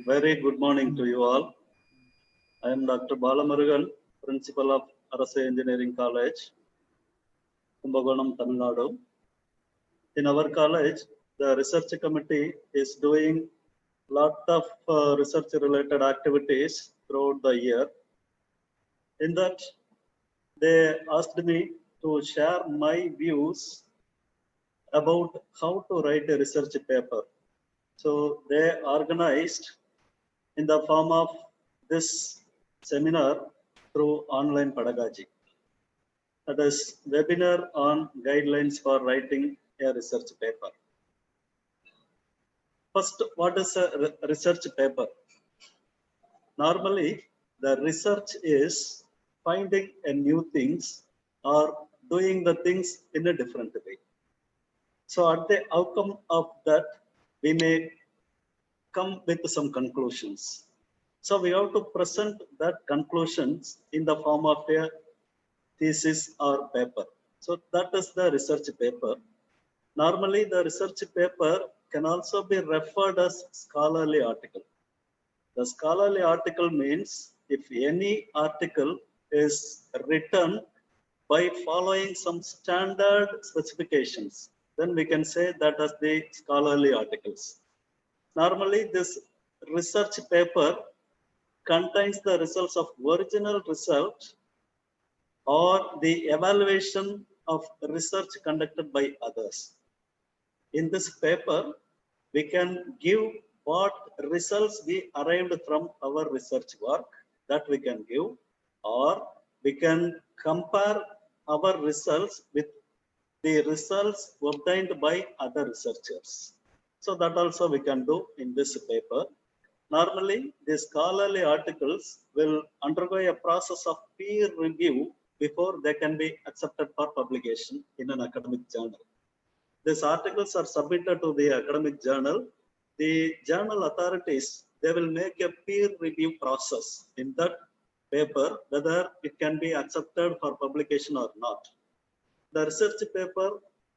Very good morning to you all. I am Dr. Balamurugan, Principal of Arasai Engineering College, Kumbakonam, Tamil Nadu. In our college, the research committee is doing lot of research-related activities throughout the year. In that, they asked me to share my views about how to write a research paper. So they organized in the form of this seminar through online pedagogy. That is webinar on guidelines for writing a research paper. First, what is a research paper? Normally, the research is finding a new things or doing the things in a different way. So at the outcome of that, we may come with some conclusions. So we have to present that conclusions in the form of a thesis or paper. So that is the research paper. Normally, the research paper can also be referred as scholarly article. The scholarly article means if any article is written by following some standard specifications, then we can say that as the scholarly articles. Normally, this research paper contains the results of original result or the evaluation of research conducted by others. In this paper, we can give what results we arrived from our research work that we can give, or we can compare our results with the results obtained by other researchers. So that also we can do in this paper. Normally, the scholarly articles will undergo a process of peer review before they can be accepted for publication in an academic journal. These articles are submitted to the academic journal. The journal authorities, they will make a peer review process in that paper, whether it can be accepted for publication or not. The research paper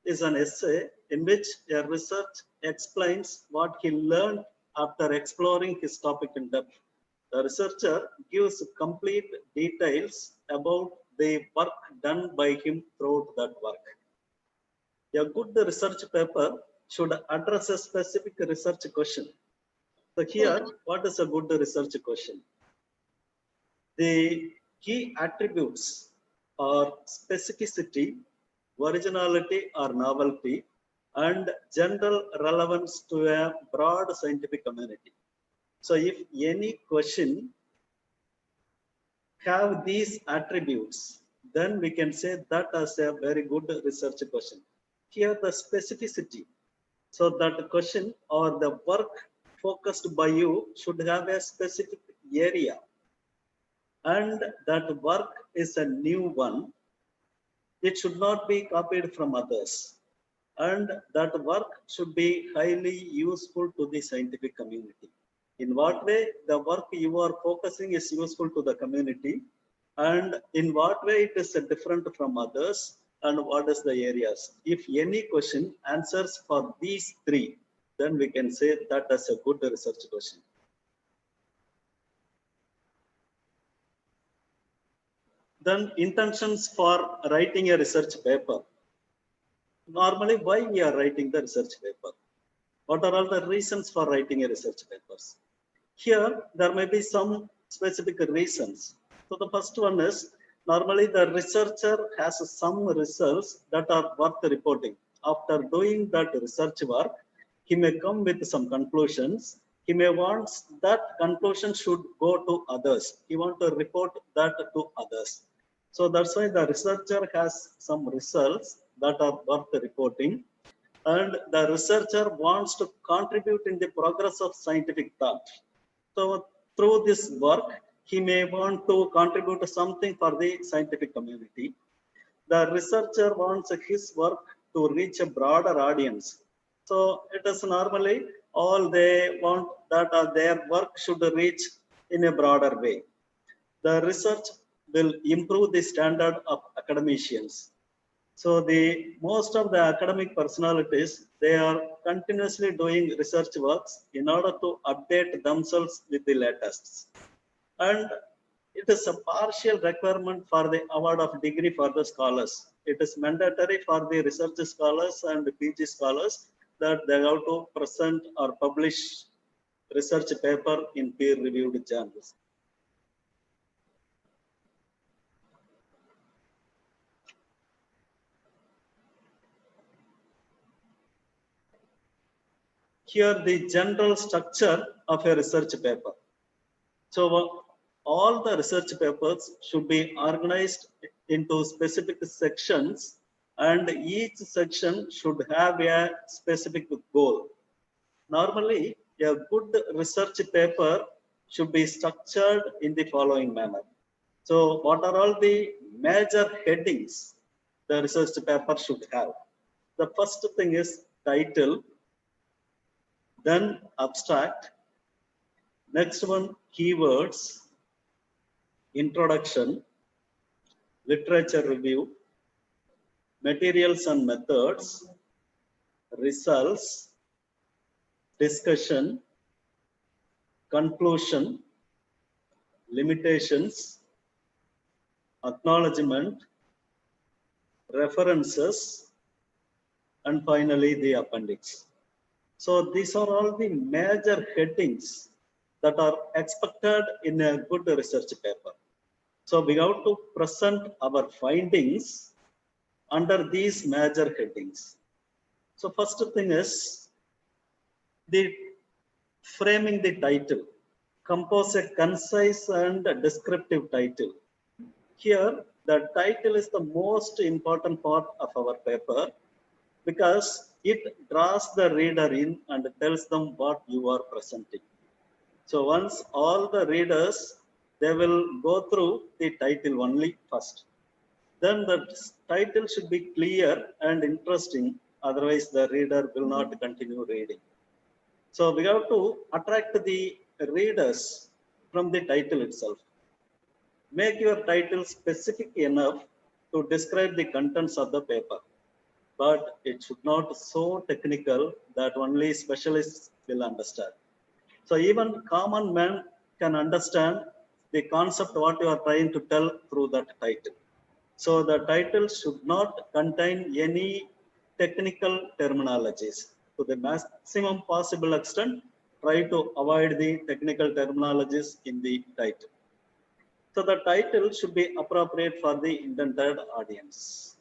is an essay in which a researcher explains what he learned after exploring his topic in depth. The researcher gives complete details about the work done by him throughout that work. A good research paper should address a specific research question. So here, what is a good research question? The key attributes are specificity, originality or novelty, and general relevance to a broad scientific community. So if any question have these attributes, then we can say that as a very good research question. Here the specificity, so that the question or the work focused by you should have a specific area, and that work is a new one. It should not be copied from others, and that work should be highly useful to the scientific community. In what way the work you are focusing is useful to the community, and in what way it is different from others, and what is the areas. If any question answers for these three, then we can say that as a good research question. Then intentions for writing a research paper. Normally, why we are writing the research paper? What are all the reasons for writing a research papers? Here, there may be some specific reasons. So the first one is, normally the researcher has some results that are worth reporting. After doing that research work, he may come with some conclusions. He may want that conclusion should go to others. He want to report that to others. So that's why the researcher has some results that are worth reporting. And the researcher wants to contribute in the progress of scientific thought. So through this work, he may want to contribute something for the scientific community. The researcher wants his work to reach a broader audience. So it is normally all they want that their work should reach in a broader way. The research will improve the standard of academicians. So the most of the academic personalities, they are continuously doing research works in order to update themselves with the latest. And it is a partial requirement for the award of degree for the scholars. It is mandatory for the research scholars and PG scholars that they have to present or publish research paper in peer-reviewed journals. Here the general structure of a research paper. So all the research papers should be organized into specific sections, and each section should have a specific goal. Normally, a good research paper should be structured in the following manner. So what are all the major headings the research paper should have? The first thing is title, then abstract, next one keywords, introduction, literature review, materials and methods, results, discussion, conclusion, limitations, acknowledgement, references, and finally the appendix. So these are all the major headings that are expected in a good research paper. So we have to present our findings under these major headings. So first thing is the framing the title. Compose a concise and descriptive title. Here, the title is the most important part of our paper because it draws the reader in and tells them what you are presenting. So once all the readers, they will go through the title only first. Then the title should be clear and interesting, otherwise the reader will not continue reading. So we have to attract the readers from the title itself. Make your title specific enough to describe the contents of the paper, but it should not so technical that only specialists will understand. So even common man can understand the concept what you are trying to tell through that title. So the title should not contain any technical terminologies. To the maximum possible extent, try to avoid the technical terminologies in the title. So the title should be appropriate for the intended audience.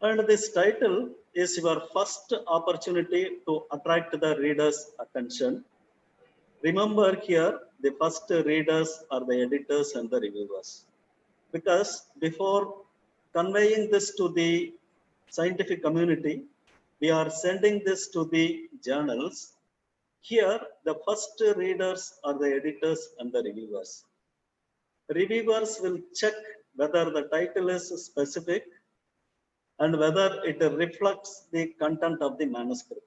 And this title is your first opportunity to attract the reader's attention. Remember here, the first readers are the editors and the reviewers. Because before conveying this to the scientific community, we are sending this to the journals. Here, the first readers are the editors and the reviewers. Reviewers will check whether the title is specific and whether it reflects the content of the manuscript.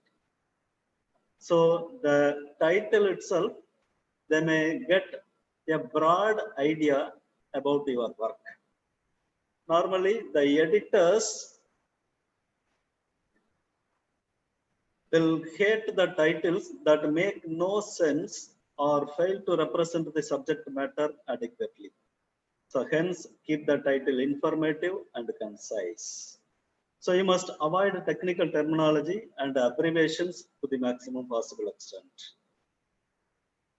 So the title itself, they may get a broad idea about your work. Normally, the editors will hate the titles that make no sense or fail to represent the subject matter adequately. So hence, keep the title informative and concise. So you must avoid technical terminology and abbreviations to the maximum possible extent.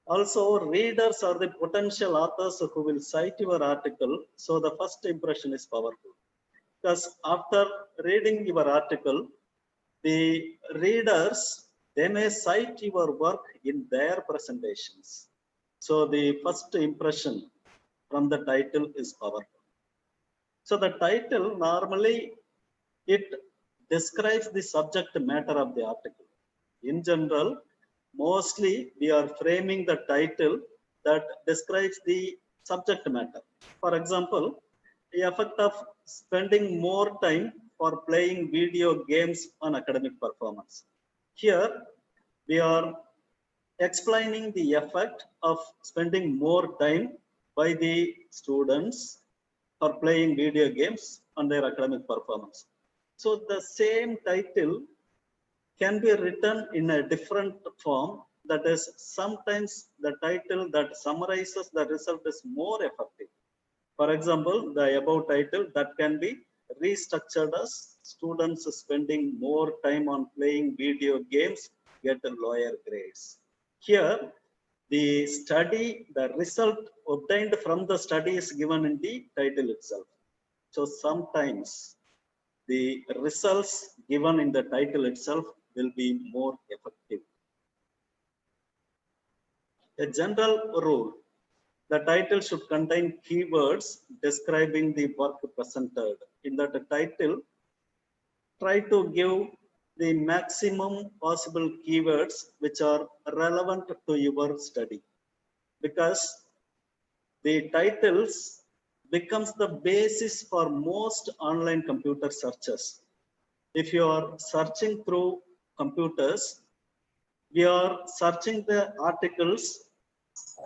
Also, readers are the potential authors who will cite your article. So the first impression is powerful. Because after reading your article, the readers, they may cite your work in their presentations. So the first impression from the title is powerful. So the title normally, it describes the subject matter of the article. In general, mostly we are framing the title that describes the subject matter. For example, the effect of spending more time for playing video games on academic performance. Here, we are explaining the effect of spending more time by the students for playing video games and their academic performance. So the same title can be written in a different form. That is, sometimes the title that summarizes the result is more effective. For example, the above title that can be restructured as students spending more time on playing video games get lower grades. Here, the study, the result obtained from the study is given in the title itself. So sometimes the results given in the title itself will be more effective. A general rule: the title should contain keywords describing the work presented. In that title, try to give the maximum possible keywords which are relevant to your study, because the titles becomes the basis for most online computer searches. If you are searching through computers, we are searching the articles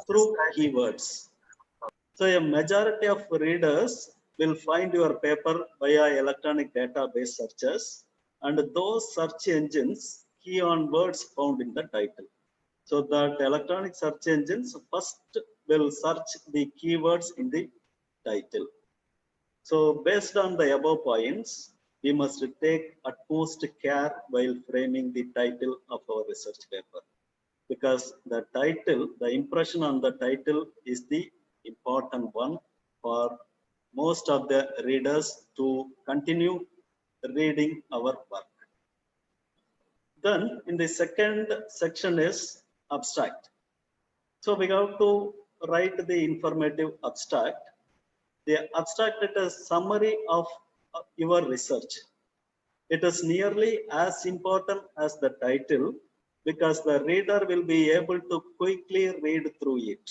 through keywords. So a majority of readers will find your paper via electronic database searches, and those search engines key on words found in the title. So that electronic search engines first will search the keywords in the title. So based on the above points, we must take utmost care while framing the title of our research paper, because the title, the impression on the title is the important one for most of the readers to continue reading our work. Then in the second section is abstract. So we have to write the informative abstract. The abstract is a summary of your research. It is nearly as important as the title, because the reader will be able to quickly read through it.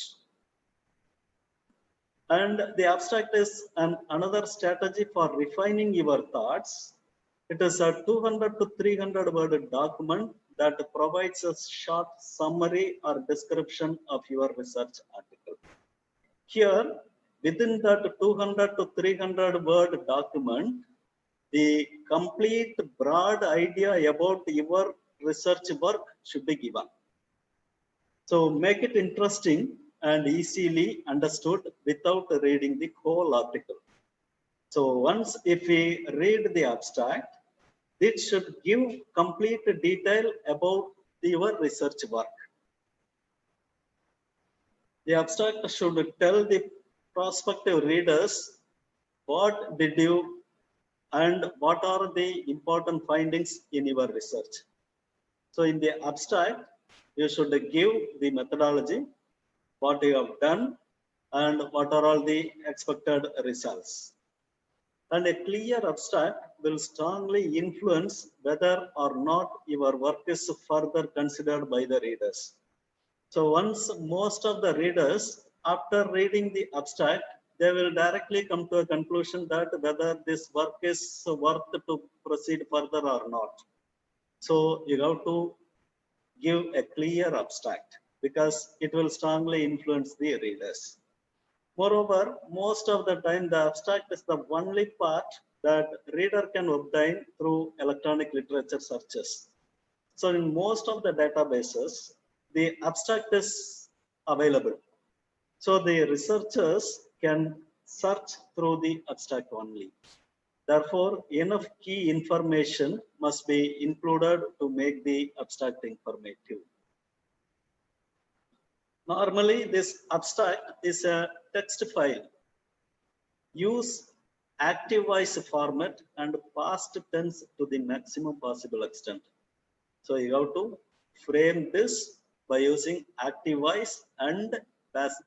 And the abstract is another strategy for refining your thoughts. It is a 200 to 300 word document that provides a short summary or description of your research article. Here, within that 200 to 300 word document, the complete broad idea about your research work should be given. So make it interesting and easily understood without reading the whole article. So once if we read the abstract, it should give complete detail about your research work. The abstract should tell the prospective readers what did you and what are the important findings in your research. So in the abstract, you should give the methodology, what you have done, and what are all the expected results. And a clear abstract will strongly influence whether or not your work is further considered by the readers. So once most of the readers, after reading the abstract, they will directly come to a conclusion that whether this work is worth to proceed further or not. So you have to give a clear abstract, because it will strongly influence the readers. Moreover, most of the time the abstract is the only part that reader can obtain through electronic literature searches. So in most of the databases, the abstract is available. So the researchers can search through the abstract only. Therefore, enough key information must be included to make the abstract informative. Normally, this abstract is a text file. Use active voice format and past tense to the maximum possible extent. So you have to frame this by using active voice and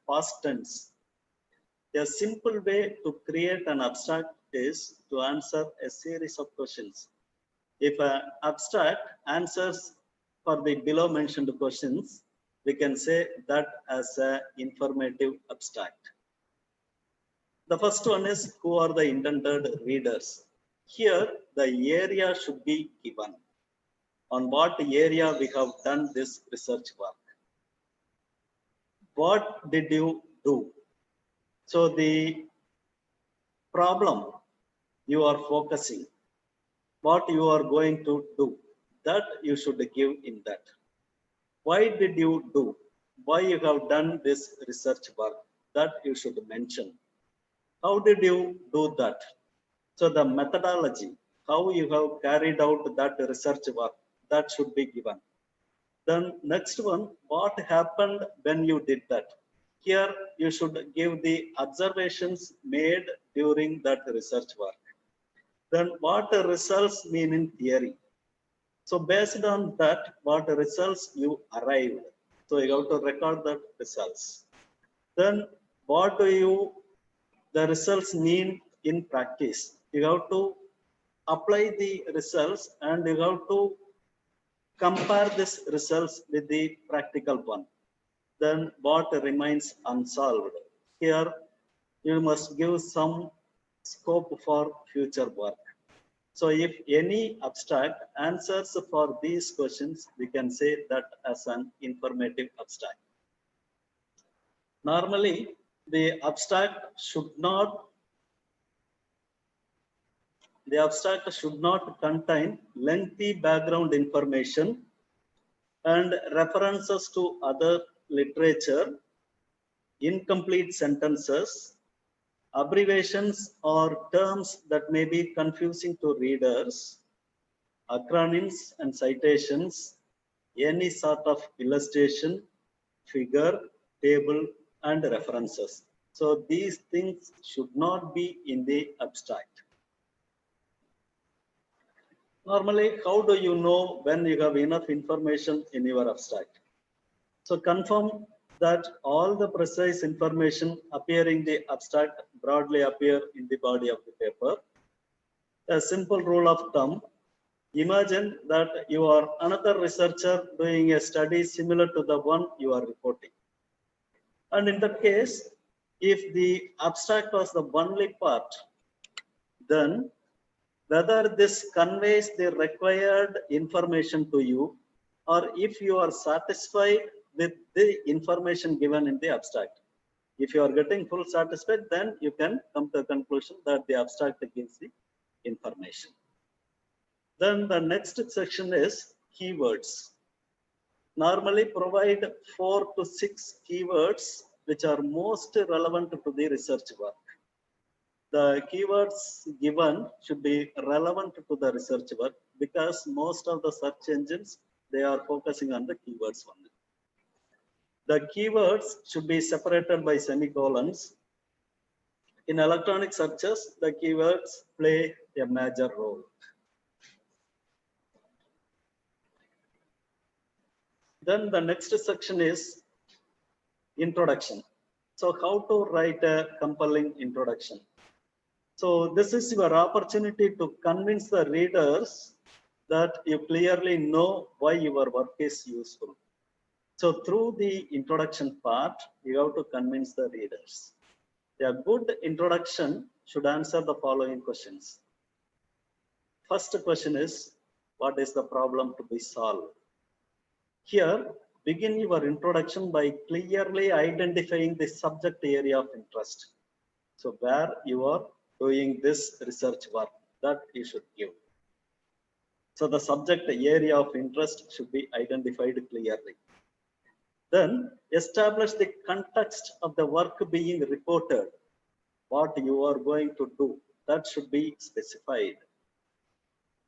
past tense. A simple way to create an abstract is to answer a series of questions. If an abstract answers for the below mentioned questions, we can say that as an informative abstract. The first one is, who are the intended readers? Here, the area should be given. On what area we have done this research work. What did you do? So the problem you are focusing, what you are going to do, that you should give in that. Why did you do? Why you have done this research work? That you should mention. How did you do that? So the methodology, how you have carried out that research work, that should be given. Then next one, what happened when you did that? Here you should give the observations made during that research work. Then what the results mean in theory. So based on that, what results you arrived. So you have to record that results. Then what do you, the results mean in practice. You have to apply the results and you have to compare this results with the practical one. Then what remains unsolved. Here you must give some scope for future work. So if any abstract answers for these questions, we can say that as an informative abstract. Normally, the abstract should not contain lengthy background information and references to other literature, incomplete sentences, abbreviations or terms that may be confusing to readers, acronyms and citations, any sort of illustration, figure, table, and references. So these things should not be in the abstract. Normally, how do you know when you have enough information in your abstract? So confirm that all the precise information appearing in the abstract broadly appear in the body of the paper. A simple rule of thumb, imagine that you are another researcher doing a study similar to the one you are reporting. And in that case, if the abstract was the only part, then whether this conveys the required information to you, or if you are satisfied with the information given in the abstract. If you are getting full satisfied, then you can come to the conclusion that the abstract gives the information. Then the next section is keywords. Normally provide 4 to 6 keywords which are most relevant to the research work. The keywords given should be relevant to the research work because most of the search engines, they are focusing on the keywords only. The keywords should be separated by semicolons. In electronic searches, the keywords play a major role. Then the next section is introduction. So how to write a compelling introduction? So this is your opportunity to convince the readers that you clearly know why your work is useful. So through the introduction part, you have to convince the readers. A good introduction should answer the following questions. First question is, what is the problem to be solved? Here, begin your introduction by clearly identifying the subject area of interest. So where you are doing this research work, that you should give. So the subject area of interest should be identified clearly. Then establish the context of the work being reported. What you are going to do, that should be specified.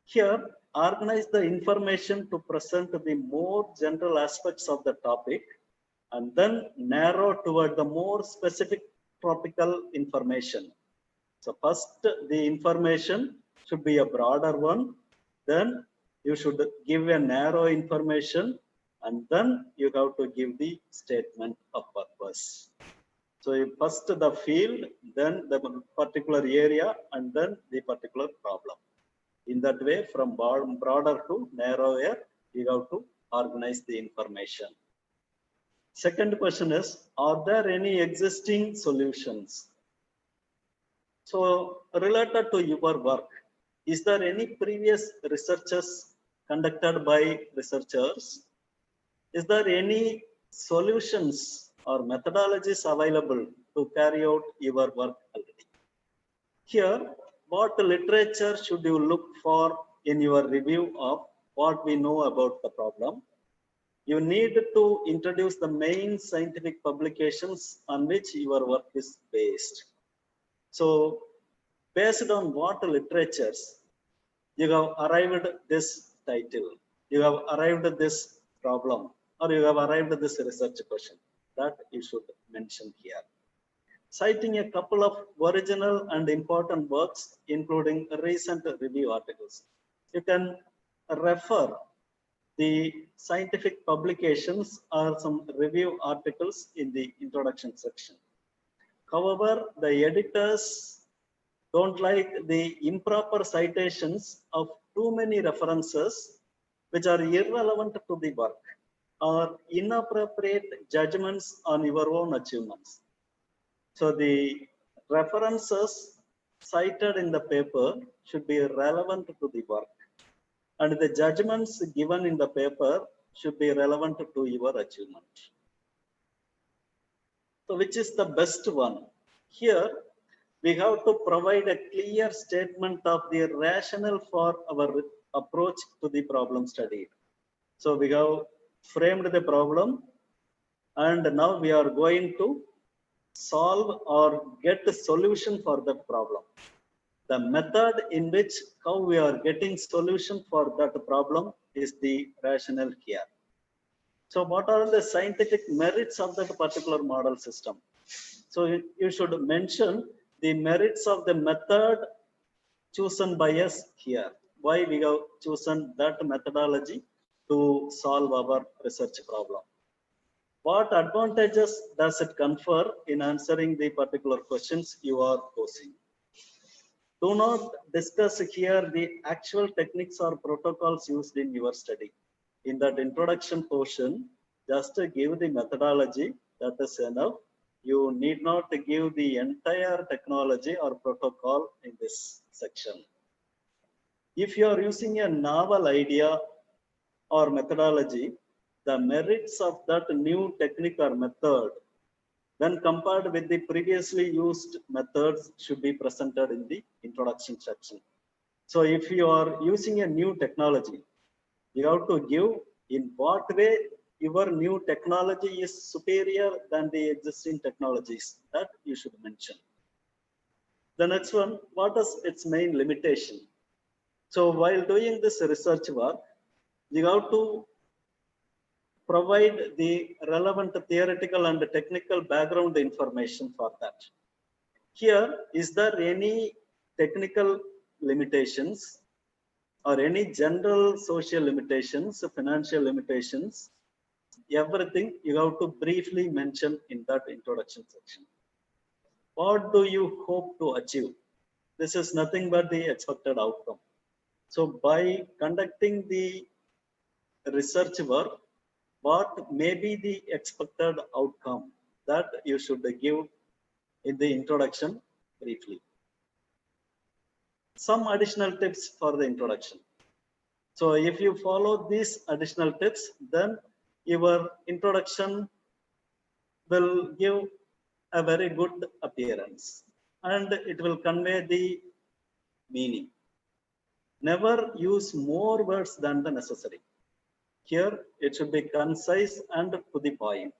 Here, organize the information to present the more general aspects of the topic and then narrow toward the more specific topical information. So first, the information should be a broader one. Then you should give a narrow information and then you have to give the statement of purpose. So first the field, then the particular area and then the particular problem. In that way, from broader to narrower, you have to organize the information. Second question is, are there any existing solutions? So related to your work, is there any previous researches conducted by researchers? Is there any solutions or methodologies available to carry out your work already? Here, what literature should you look for in your review of what we know about the problem? You need to introduce the main scientific publications on which your work is based. So, based on what literatures you have arrived at this title, you have arrived at this problem, or you have arrived at this research question, that you should mention here. Citing a couple of original and important works, including recent review articles. You can refer the scientific publications or some review articles in the introduction section. However, the editors don't like the improper citations of too many references which are irrelevant to the work or inappropriate judgments on your own achievements. So the references cited in the paper should be relevant to the work, and the judgments given in the paper should be relevant to your achievement. So which is the best one? Here, we have to provide a clear statement of the rationale for our approach to the problem studied. So we have framed the problem, and now we are going to solve or get a solution for the problem. The method in which how we are getting solution for that problem is the rationale here. So what are the scientific merits of that particular model system? So you should mention the merits of the method chosen by us here. Why we have chosen that methodology to solve our research problem. What advantages does it confer in answering the particular questions you are posing? Do not discuss here the actual techniques or protocols used in your study. In that introduction portion, just give the methodology, that is enough. You need not give the entire technology or protocol in this section. If you are using a novel idea or methodology, the merits of that new technique or method when compared with the previously used methods should be presented in the introduction section. So if you are using a new technology, you have to give in what way your new technology is superior than the existing technologies, that you should mention. The next one, what is its main limitation? So while doing this research work, you have to provide the relevant theoretical and technical background information for that. Here, is there any technical limitations or any general social limitations, financial limitations? Everything you have to briefly mention in that introduction section. What do you hope to achieve? This is nothing but the expected outcome. So by conducting the research work, what may be the expected outcome, that you should give in the introduction briefly. Some additional tips for the introduction. So if you follow these additional tips, then your introduction will give a very good appearance and it will convey the meaning. Never use more words than the necessary. Here, it should be concise and to the point.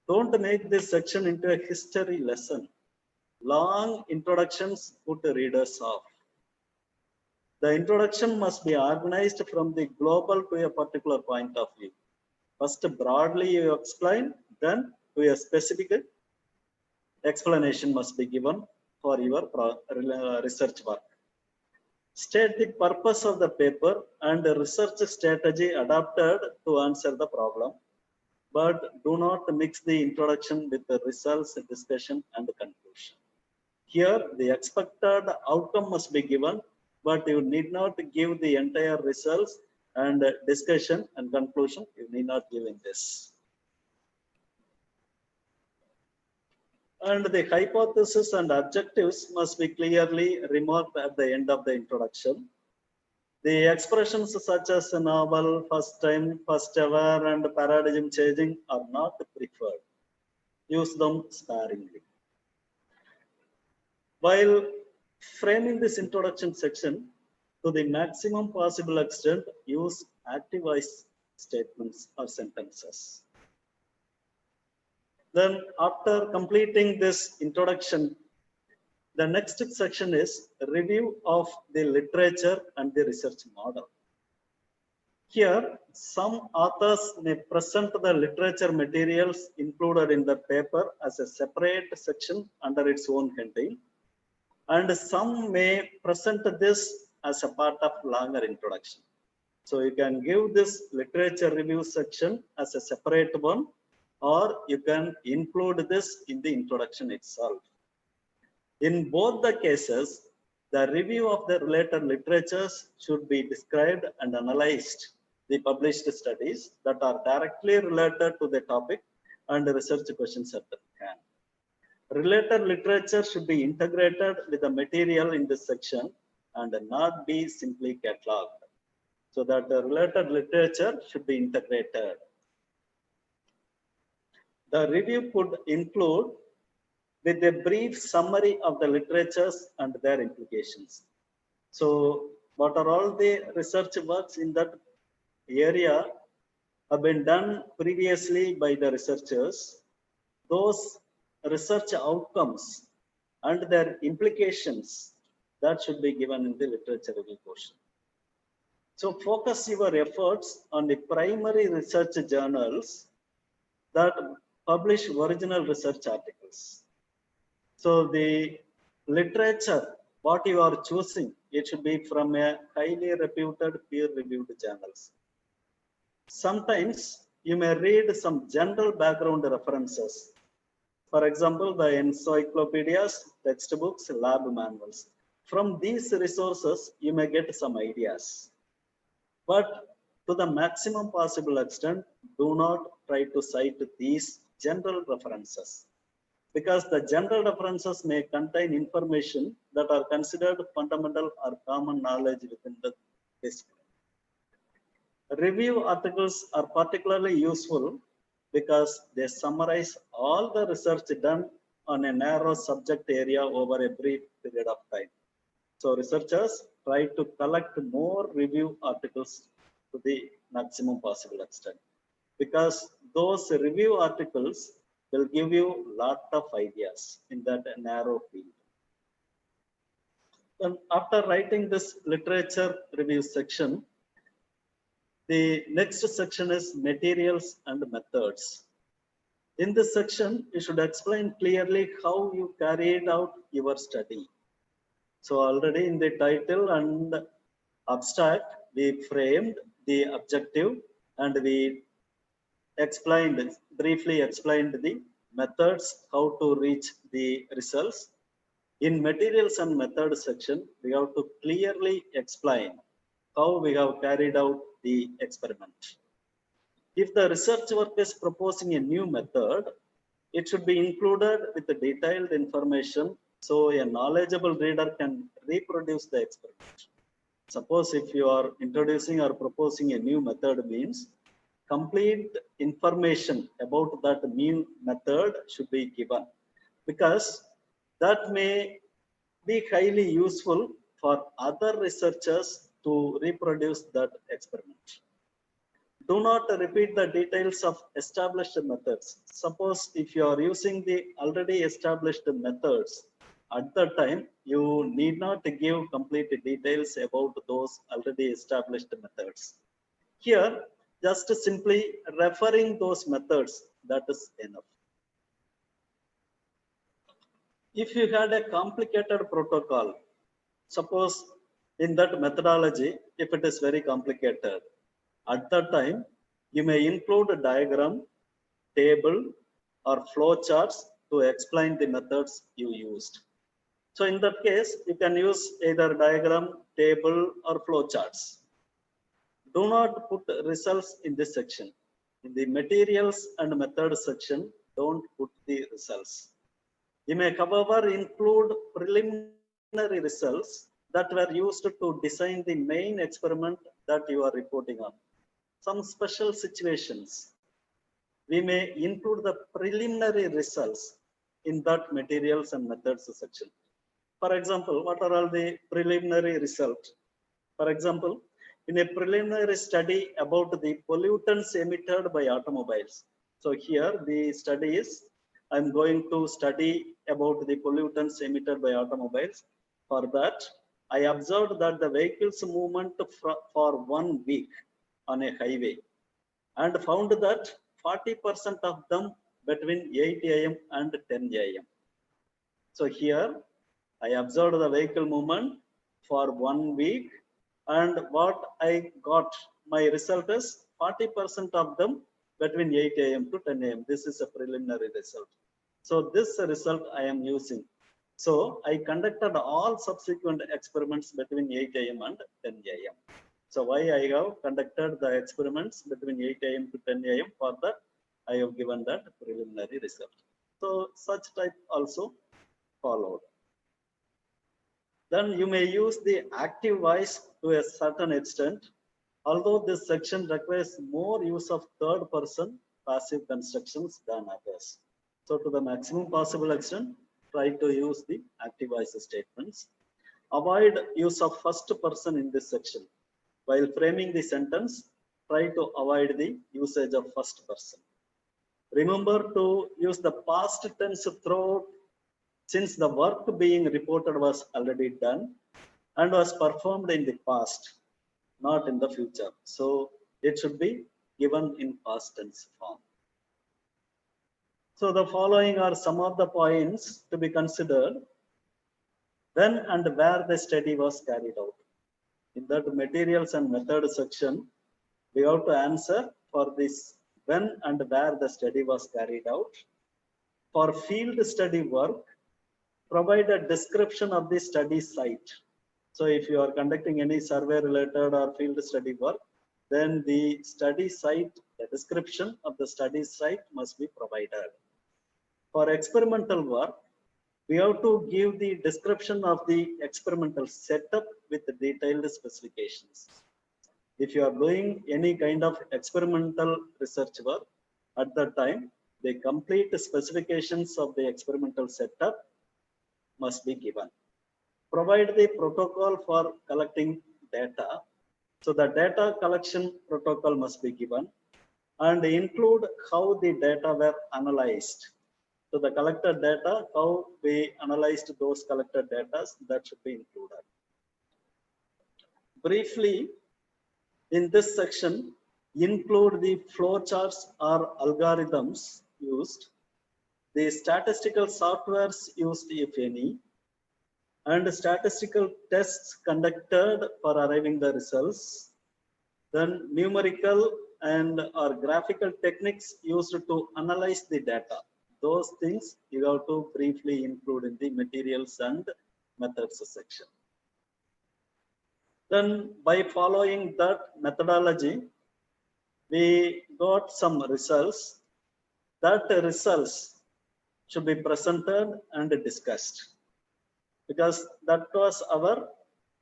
Don't make this section into a history lesson. Long introductions put readers off. The introduction must be organized from the global to a particular point of view. First, broadly you explain, then to a specific explanation must be given for your research work. State the purpose of the paper and the research strategy adapted to answer the problem, but do not mix the introduction with the results, discussion, and the conclusion. Here, the expected outcome must be given, but you need not give the entire results and discussion and conclusion. You need not give in this. And the hypothesis and objectives must be clearly remarked at the end of the introduction. The expressions such as novel, first time, first ever, and paradigm changing are not preferred. Use them sparingly. While framing this introduction section to the maximum possible extent, use active voice statements or sentences. Then after completing this introduction, the next section is review of the literature and the research model. Here, some authors may present the literature materials included in the paper as a separate section under its own heading, and some may present this as a part of longer introduction. So you can give this literature review section as a separate one, or you can include this in the introduction itself. In both the cases, the review of the related literatures should be described and analyzed the published studies that are directly related to the topic and the research questions at hand. Related literature should be integrated with the material in this section and not be simply catalogued. So that the related literature should be integrated. The review could include with a brief summary of the literatures and their implications. So what are all the research works in that area have been done previously by the researchers, those research outcomes and their implications, that should be given in the literature review portion. So focus your efforts on the primary research journals that publish original research articles. So the literature, what you are choosing, it should be from a highly reputed peer-reviewed journals. Sometimes you may read some general background references. For example, the encyclopedias, textbooks, lab manuals. From these resources, you may get some ideas. But to the maximum possible extent, do not try to cite these general references, because the general references may contain information that are considered fundamental or common knowledge within the discipline. Review articles are particularly useful because they summarize all the research done on a narrow subject area over a brief period of time. So researchers try to collect more review articles to the maximum possible extent, because those review articles will give you a lot of ideas in that narrow field. And after writing this literature review section, the next section is materials and methods. In this section, you should explain clearly how you carried out your study. So already in the title and abstract, we framed the objective and we briefly explained the methods, how to reach the results. In materials and methods section, we have to clearly explain how we have carried out the experiment. If the research work is proposing a new method, it should be included with the detailed information so a knowledgeable reader can reproduce the experiment. Suppose if you are introducing or proposing a new method, means complete information about that new method should be given, because that may be highly useful for other researchers to reproduce that experiment. Do not repeat the details of established methods. Suppose if you are using the already established methods, at that time you need not give complete details about those already established methods. Here, just simply referring those methods, that is enough. If you had a complicated protocol, suppose in that methodology, if it is very complicated, at that time, you may include a diagram, table, or flow charts to explain the methods you used. So in that case, you can use either diagram, table, or flow charts. Do not put results in this section. In the materials and methods section, don't put the results. You may, however, include preliminary results that were used to design the main experiment that you are reporting on. Some special situations, we may include the preliminary results in that materials and methods section. For example, what are all the preliminary results? For example, in a preliminary study about the pollutants emitted by automobiles. So here the study is, I'm going to study about the pollutants emitted by automobiles. For that, I observed that the vehicles movement for 1 week on a highway and found that 40% of them between 8 a.m. and 10 a.m. So here I observed the vehicle movement for 1 week, and what I got, my result is 40% of them between 8 a.m. to 10 a.m. This is a preliminary result. So this result I am using. So I conducted all subsequent experiments between 8 a.m. and 10 a.m. So why I have conducted the experiments between 8 a.m. to 10 a.m. for that I have given that preliminary result. So such type also followed. Then you may use the active voice to a certain extent, although this section requires more use of third person passive constructions than others. So to the maximum possible extent, try to use the active voice statements. Avoid use of first person in this section. While framing the sentence, try to avoid the usage of first person. Remember to use the past tense throughout, since the work being reported was already done and was performed in the past, not in the future. So it should be given in past tense form. So the following are some of the points to be considered when and where the study was carried out. In that materials and method section, we have to answer for this when and where the study was carried out. For field study work, provide a description of the study site. So if you are conducting any survey related or field study work, then the study site, the description of the study site must be provided. For experimental work, we have to give the description of the experimental setup with the detailed specifications. If you are doing any kind of experimental research work, at that time, the complete specifications of the experimental setup must be given. Provide the protocol for collecting data. So the data collection protocol must be given and include how the data were analyzed. So the collected data, how we analyzed those collected data, that should be included. Briefly, in this section, include the flowcharts or algorithms used, the statistical softwares used, if any, and statistical tests conducted for arriving the results, then numerical and or graphical techniques used to analyze the data. Those things you have to briefly include in the materials and methods section. Then by following that methodology, we got some results. That results should be presented and discussed, because that was our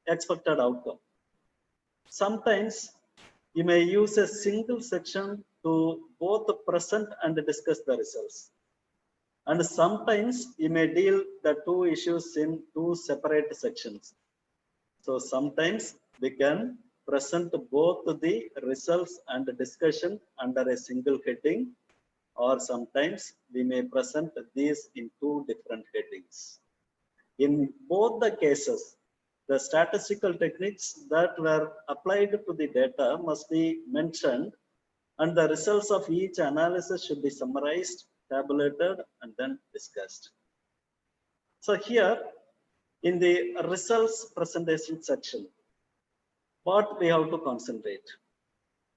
expected outcome. Sometimes you may use a single section to both present and discuss the results. And sometimes you may deal the two issues in two separate sections. So sometimes we can present both the results and discussion under a single heading, or sometimes we may present these in two different headings. In both the cases, the statistical techniques that were applied to the data must be mentioned, and the results of each analysis should be summarized, tabulated, and then discussed. So here in the results presentation section, what we have to concentrate?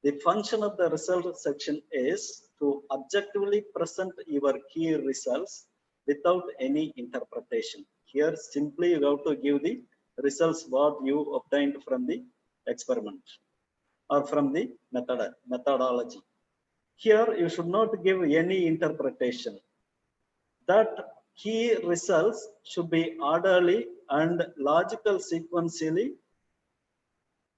The function of the result section is to objectively present your key results without any interpretation. Here simply you have to give the results what you obtained from the experiment or from the methodology. Here you should not give any interpretation. That key results should be orderly and logical sequentially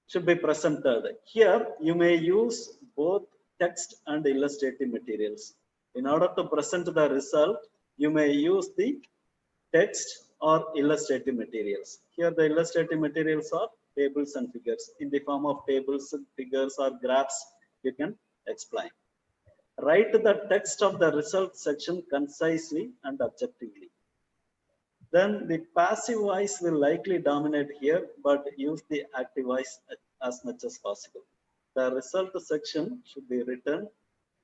should be presented. Here you may use both text and illustrative materials. In order to present the result, you may use the text or illustrative materials. Here the illustrative materials are tables and figures. In the form of tables, figures or graphs, you can explain. Write the text of the result section concisely and objectively. Then the passive voice will likely dominate here, but use the active voice as much as possible. The result section should be written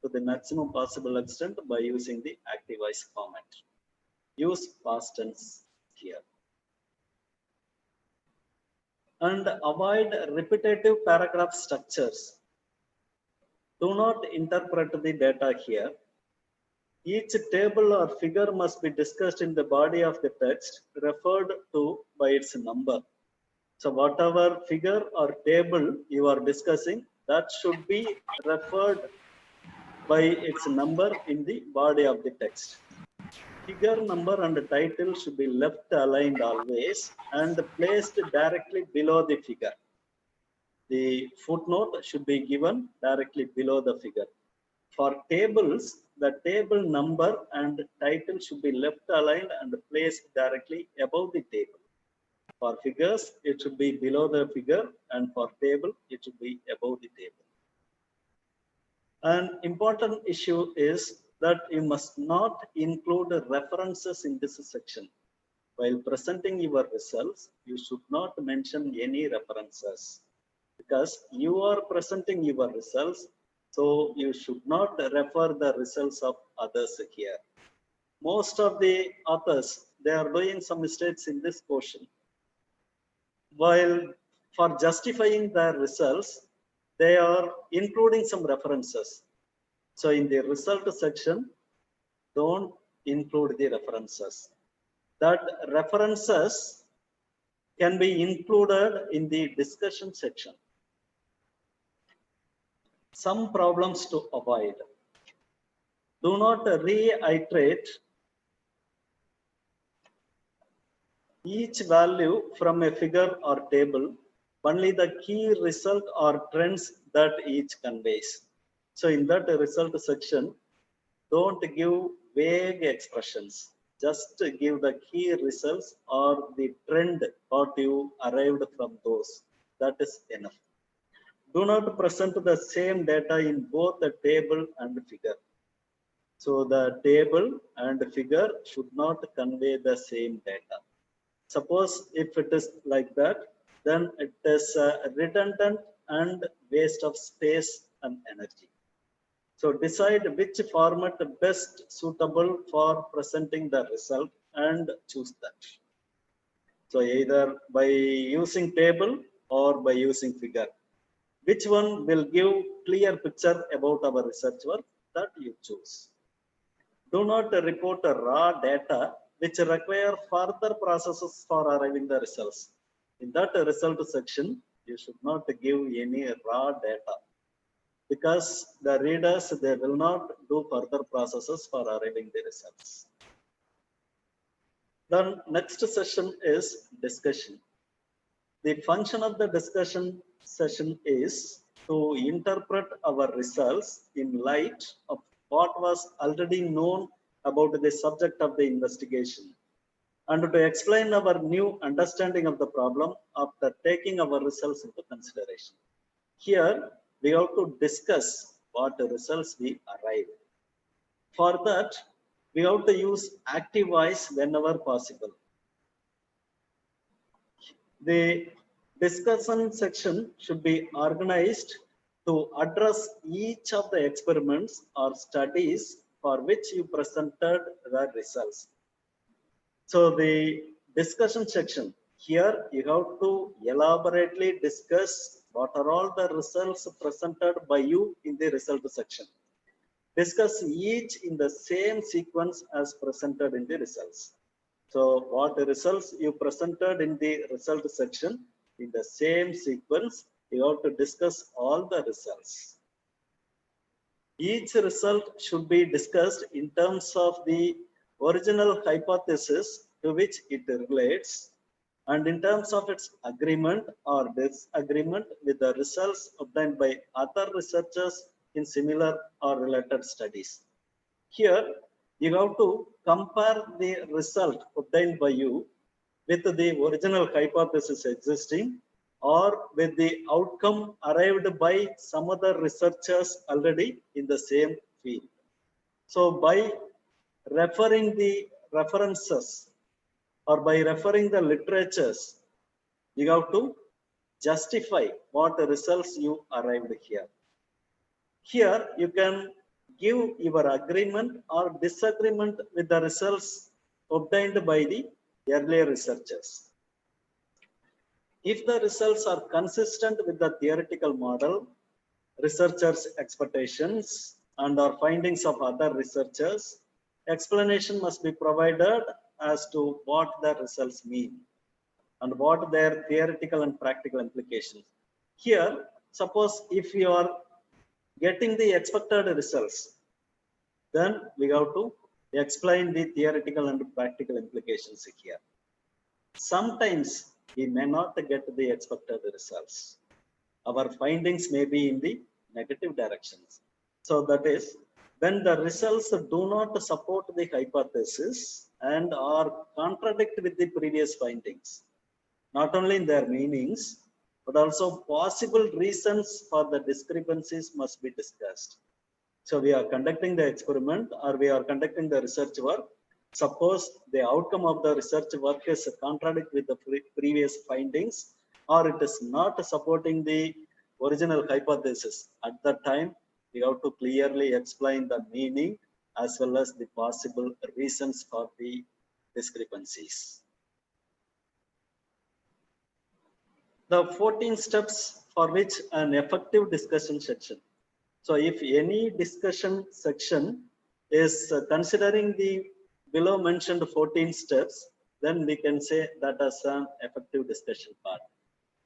to the maximum possible extent by using the active voice format. Use past tense here. And avoid repetitive paragraph structures. Do not interpret the data here. Each table or figure must be discussed in the body of the text referred to by its number. So whatever figure or table you are discussing, that should be referred by its number in the body of the text. Figure number and title should be left aligned always and placed directly below the figure. The footnote should be given directly below the figure. For tables, the table number and title should be left aligned and placed directly above the table. For figures, it should be below the figure, and for table, it should be above the table. An important issue is that you must not include references in this section. While presenting your results, you should not mention any references because you are presenting your results, so you should not refer the results of others here. Most of the authors, they are doing some mistakes in this portion. While for justifying the results, they are including some references. So in the result section, don't include the references. That references can be included in the discussion section. Some problems to avoid. Do not reiterate each value from a figure or table, only the key result or trends that each conveys. So in that result section, don't give vague expressions. Just give the key results or the trend what you arrived from those. That is enough. Do not present the same data in both the table and figure. So the table and figure should not convey the same data. Suppose if it is like that, then it is redundant and waste of space and energy. So decide which format best suitable for presenting the result and choose that. So either by using table or by using figure. Which one will give clear picture about our research work, that you choose. Do not report raw data which require further processes for arriving the results. In that result section, you should not give any raw data because the readers, they will not do further processes for arriving the results. Then next session is discussion. The function of the discussion session is to interpret our results in light of what was already known about the subject of the investigation and to explain our new understanding of the problem after taking our results into consideration. Here, we have to discuss what results we arrived. For that, we have to use active voice whenever possible. The discussion section should be organized to address each of the experiments or studies for which you presented the results. So the discussion section, here you have to elaborately discuss what are all the results presented by you in the result section. Discuss each in the same sequence as presented in the results. So what results you presented in the result section, in the same sequence, you have to discuss all the results. Each result should be discussed in terms of the original hypothesis to which it relates and in terms of its agreement or disagreement with the results obtained by other researchers in similar or related studies. Here, you have to compare the result obtained by you with the original hypothesis existing or with the outcome arrived by some other researchers already in the same field. So by referring the references or by referring the literatures, you have to justify what results you arrived here. Here you can give your agreement or disagreement with the results obtained by the earlier researchers. If the results are consistent with the theoretical model, researchers' expectations, and or findings of other researchers, explanation must be provided as to what the results mean and what their theoretical and practical implications. Here, suppose if you are getting the expected results, then we have to explain the theoretical and practical implications here. Sometimes we may not get the expected results. Our findings may be in the negative directions. So that is, when the results do not support the hypothesis and are contradict with the previous findings, not only in their meanings, but also possible reasons for the discrepancies must be discussed. So we are conducting the experiment or we are conducting the research work. Suppose the outcome of the research work is contradict with the previous findings, or it is not supporting the original hypothesis. At that time, we have to clearly explain the meaning as well as the possible reasons for the discrepancies. The 14 steps for which an effective discussion section. So if any discussion section is considering the below mentioned 14 steps, then we can say that as an effective discussion part.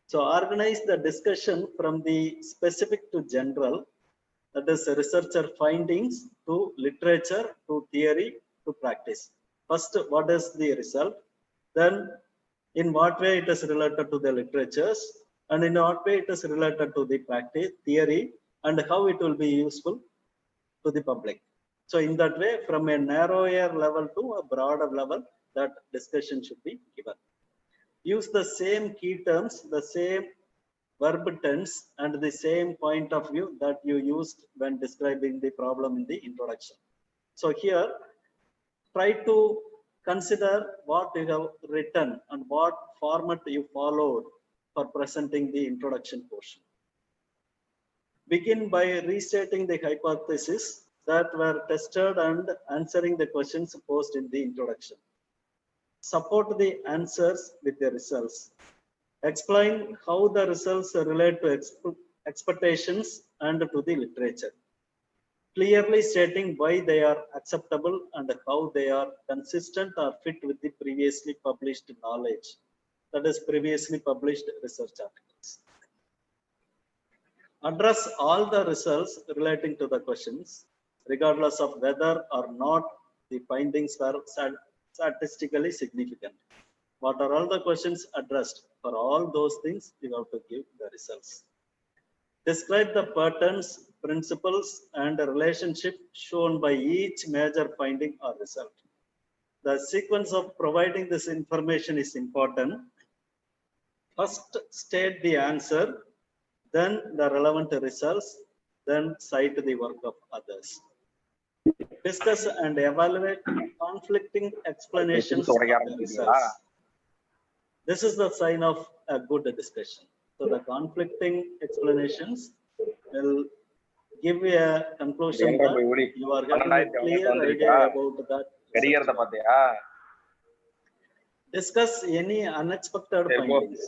So organize the discussion from the specific to general, that is researcher findings, to literature, to theory, to practice. First, what is the result? Then in what way it is related to the literatures, and in what way it is related to the practice, theory, and how it will be useful to the public. So in that way, from a narrower level to a broader level, that discussion should be given. Use the same key terms, the same verb tense, and the same point of view that you used when describing the problem in the introduction. So here, try to consider what you have written and what format you followed for presenting the introduction portion. Begin by restating the hypotheses that were tested and answering the questions posed in the introduction. Support the answers with the results. Explain how the results relate to expectations and to the literature. Clearly stating why they are acceptable and how they are consistent or fit with the previously published knowledge, that is previously published research articles. Address all the results relating to the questions, regardless of whether or not the findings were statistically significant. What are all the questions addressed? For all those things, you have to give the results. Describe the patterns, principles, and the relationship shown by each major finding or result. The sequence of providing this information is important. First, state the answer, then the relevant results, then cite the work of others. Discuss and evaluate conflicting explanations of the results. This is the sign of a good discussion. So the conflicting explanations will give you a conclusion that you are getting a clear idea about that. Discuss any unexpected findings.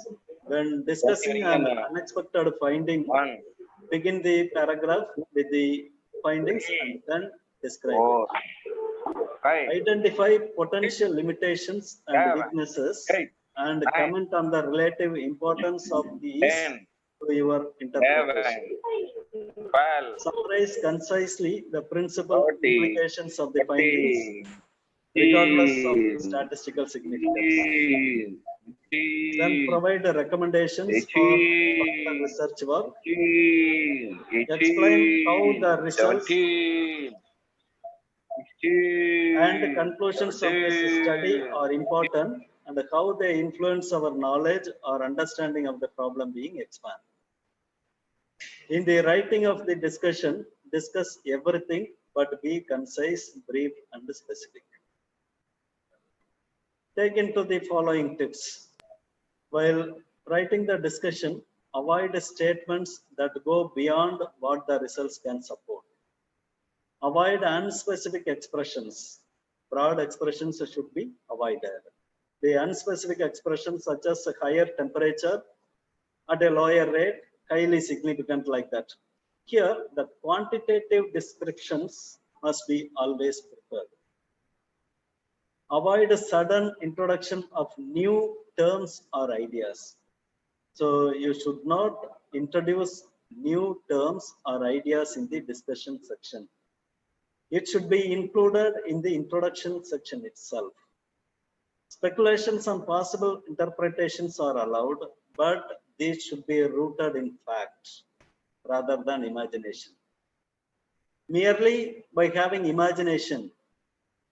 When discussing an unexpected finding, begin the paragraph with the findings and then describe it. Identify potential limitations and weaknesses and comment on the relative importance of these to your interpretation. Summarize concisely the principal implications of the findings, regardless of statistical significance. Then provide recommendations for further research work. Explain how the results and conclusions of this study are important and how they influence our knowledge or understanding of the problem being expanded. In the writing of the discussion, discuss everything but be concise, brief, and specific. Take into the following tips. While writing the discussion, avoid statements that go beyond what the results can support. Avoid unspecific expressions. Broad expressions should be avoided. The unspecific expressions such as higher temperature at a lower rate, highly significant like that. Here, the quantitative descriptions must be always preferred. Avoid a sudden introduction of new terms or ideas. So you should not introduce new terms or ideas in the discussion section. It should be included in the introduction section itself. Speculations on possible interpretations are allowed, but these should be rooted in fact rather than imagination. Merely by having imagination,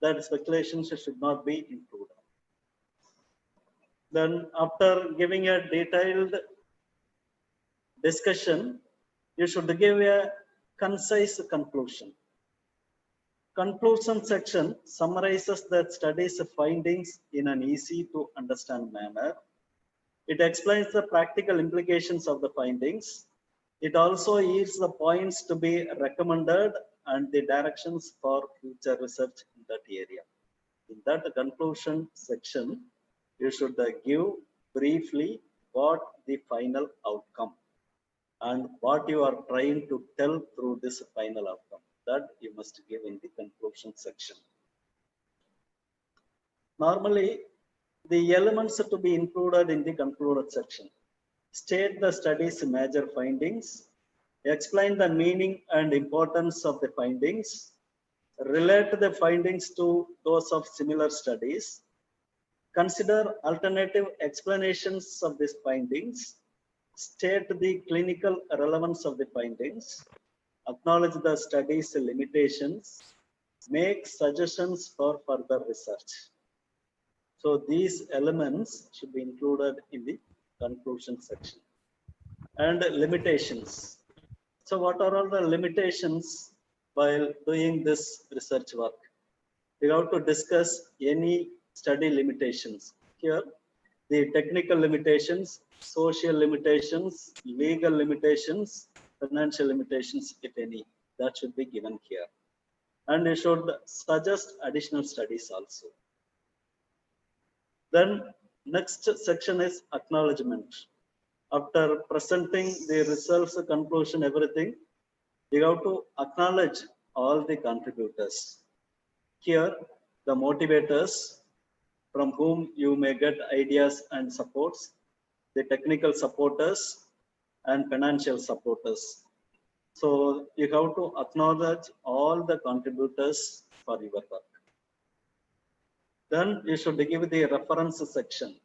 that speculations should not be included. Then after giving a detailed discussion, you should give a concise conclusion. Conclusion section summarizes the study's findings in an easy to understand manner. It explains the practical implications of the findings. It also yields the points to be recommended and the directions for future research in that area. In that conclusion section, you should give briefly what the final outcome and what you are trying to tell through this final outcome. That you must give in the conclusion section. Normally, the elements to be included in the concluded section. State the study's major findings, explain the meaning and importance of the findings, relate the findings to those of similar studies, consider alternative explanations of these findings, state the clinical relevance of the findings, acknowledge the study's limitations, make suggestions for further research. So these elements should be included in the conclusion section. And limitations. So what are all the limitations while doing this research work? We have to discuss any study limitations. Here, the technical limitations, social limitations, legal limitations, financial limitations, if any, that should be given here. And you should suggest additional studies also. Then next section is acknowledgement. After presenting the results, conclusion, everything, you have to acknowledge all the contributors. Here, the motivators from whom you may get ideas and supports, the technical supporters and financial supporters. So you have to acknowledge all the contributors for your work. Then you should give the reference section.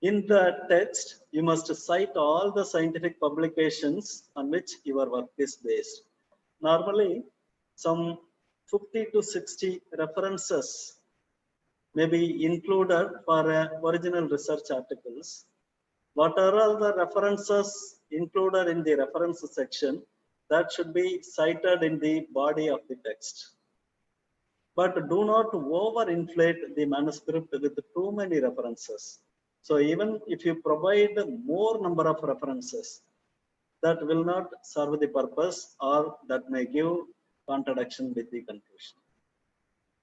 In the text, you must cite all the scientific publications on which your work is based. Normally, some 50 to 60 references may be included for original research articles. What are all the references included in the reference section, that should be cited in the body of the text. But do not overinflate the manuscript with too many references. So even if you provide more number of references, that will not serve the purpose or that may give contradiction with the conclusion.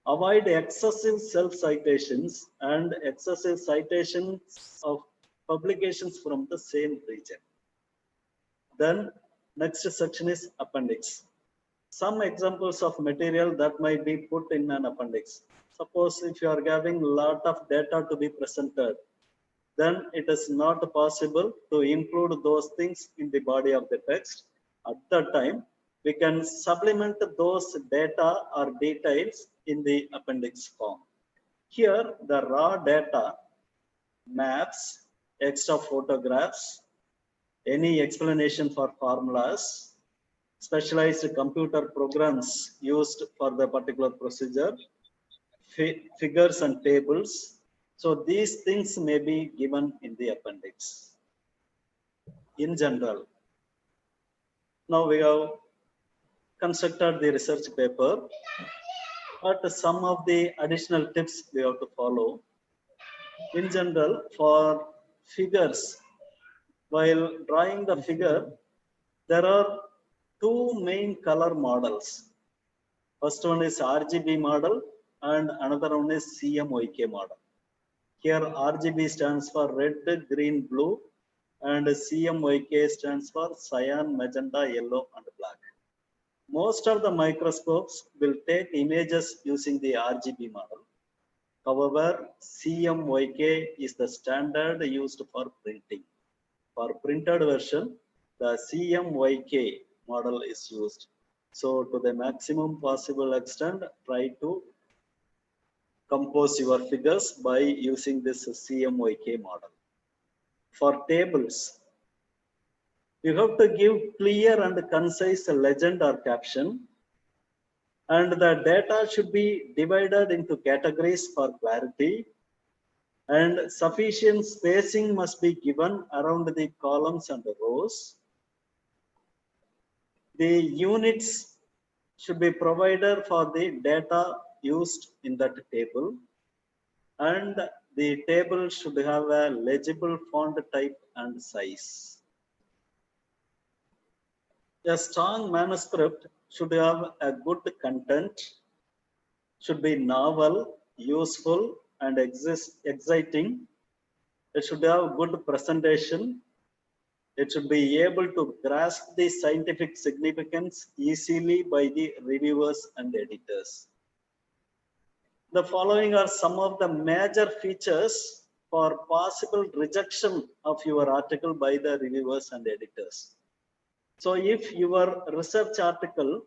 Avoid excessive self-citations and excessive citations of publications from the same region. Then next section is appendix. Some examples of material that might be put in an appendix. Suppose if you are having a lot of data to be presented, then it is not possible to include those things in the body of the text. At that time, we can supplement those data or details in the appendix form. Here, the raw data, maps, extra photographs, any explanation for formulas, specialized computer programs used for the particular procedure, figures and tables, So these things may be given in the appendix in general. Now we have constructed the research paper, but some of the additional tips we have to follow. In general, for figures, while drawing the figure, there are two main color models. First one is RGB model and another one is CMYK model. Here RGB stands for red, green, blue, and CMYK stands for cyan, magenta, yellow, and black. Most of the microscopes will take images using the RGB model. However, CMYK is the standard used for printing. For printed version, the CMYK model is used. So to the maximum possible extent, try to compose your figures by using this CMYK model. For tables, you have to give clear and concise legend or caption, and the data should be divided into categories for clarity, and sufficient spacing must be given around the columns and the rows. The units should be provided for the data used in that table, and the table should have a legible font type and size. A strong manuscript should have a good content, should be novel, useful, and exciting. It should have good presentation. It should be able to grasp the scientific significance easily by the reviewers and editors. The following are some of the major features for possible rejection of your article by the reviewers and editors. So if your research article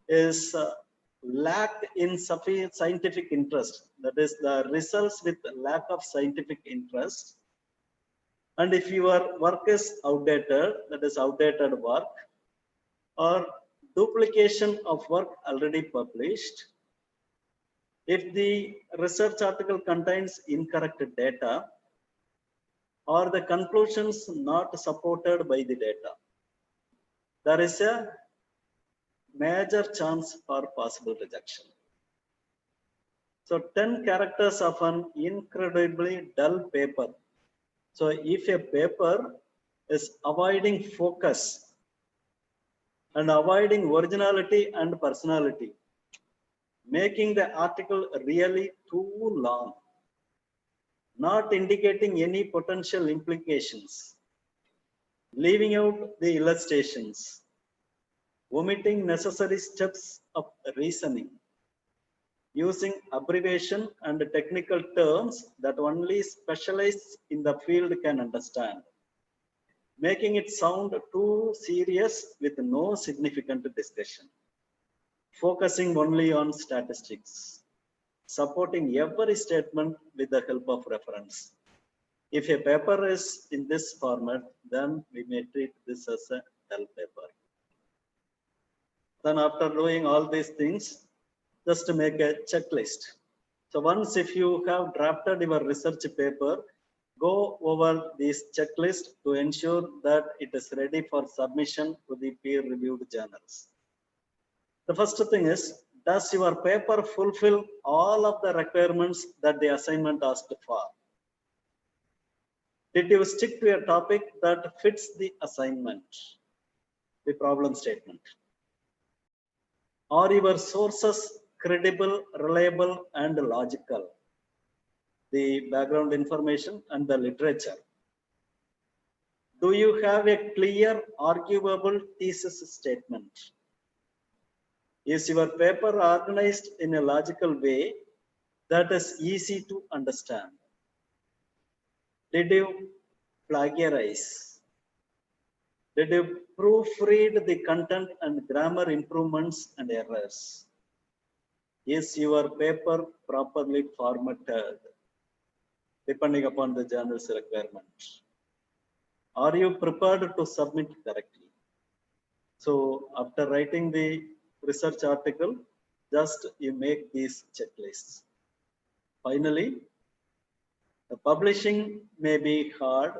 is lacked in sufficient scientific interest, that is the results with lack of scientific interest, and if your work is outdated, that is outdated work, or duplication of work already published, if the research article contains incorrect data, or the conclusions not supported by the data, there is a major chance for possible rejection. So 10 characters of an incredibly dull paper. So if a paper is avoiding focus and avoiding originality and personality, making the article really too long, not indicating any potential implications, leaving out the illustrations, omitting necessary steps of reasoning, using abbreviation and technical terms that only specialists in the field can understand, making it sound too serious with no significant discussion, focusing only on statistics, supporting every statement with the help of reference. If a paper is in this format, then we may treat this as a dull paper. Then after doing all these things, just to make a checklist. So once if you have drafted your research paper, go over this checklist to ensure that it is ready for submission to the peer-reviewed journals. The first thing is, does your paper fulfill all of the requirements that the assignment asked for? Did you stick to a topic that fits the assignment, the problem statement? Are your sources credible, reliable, and logical? The background information and the literature. Do you have a clear, arguable thesis statement? Is your paper organized in a logical way that is easy to understand? Did you plagiarize? Did you proofread the content and grammar improvements and errors? Is your paper properly formatted, depending upon the journal's requirement? Are you prepared to submit correctly? So after writing the research article, just you make these checklists. Finally, The publishing may be hard,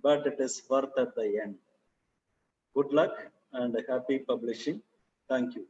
but it is worth at the end. Good luck and happy publishing. Thank you.